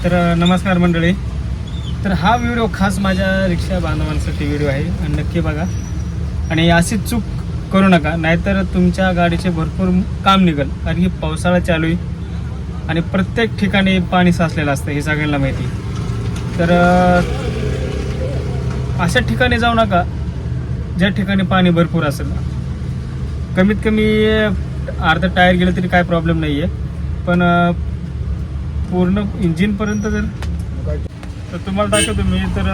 तर नमस्कार मंडळी. तर हा व्हिडिओ खास माझ्या रिक्षा बांधवांसाठी व्हिडिओ आहे आणि नक्की बघा आणि अशी चूक करू नका, नाहीतर तुमच्या गाडीचे भरपूर काम निघेल. कारण की पावसाळा चालू आहे आणि प्रत्येक ठिकाणी पाणी साचलेलं असतं, हे सगळ्यांना माहिती. तर अशा ठिकाणी जाऊ नका ज्या ठिकाणी पाणी भरपूर असेल. कमीत कमी अर्धा टायर गेलं तरी काय प्रॉब्लेम नाही आहे, पण पूर्ण इंजिनपर्यंत तर तुम्हाला दाखवतो मी. तर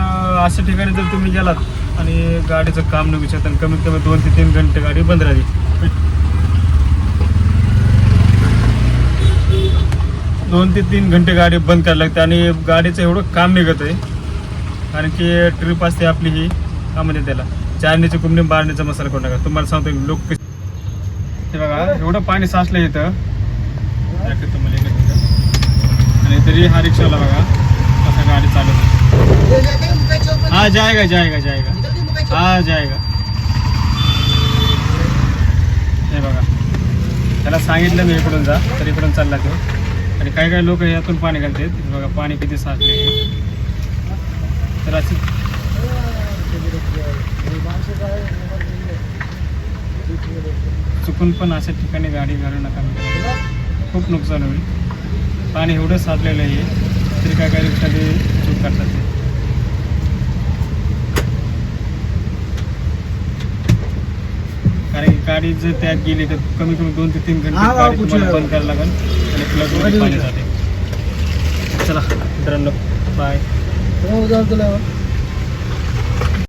अशा ठिकाणी जर तुम्ही गेलात आणि गाडीचं काम निघू शकतं, कमीत कमी 2 ते 3 घंटे गाडी बंद राहिली. 2 ते 3 घंटे गाडी बंद करायला लागते आणि गाडीचं एवढं काम निघत आहे. कारण की ट्रिप असते आपली ही, का म्हणजे त्याला चारण्याची कुंबडी बारण्याचा मसाला करू नका. तुम्हाला सांगतो लोक कसे ते बघा, एवढं पाणी साचलं इथं. दाखवतो मला इकडे. आणि तरी हा रिक्षाला बघा कसा गाडी चालवतो. हा जाएगा जाएगा जाएगा, हा जाएगा. हे बघा, त्याला सांगितलं मी इकडून जा, तर इकडून चालला तो. आणि काही काही लोक यातून पाणी घालतात. बघा पाणी किती साचले. तर अशी चुकून पण अशा ठिकाणी गाडी घालू नका, खूप नुकसान होईल. पाणी एवढं साचलेलं आहे तरी काय काय रिक्षाने चूक करतात ते. कारण की गाडी जर त्यात गेली तर कमी कमी 2 ते 3 घंटे गाडी तुम्हाला बंद करायला लागेल आणि प्लगमध्ये पाणी जाते. चला मित्रांनो, बाय.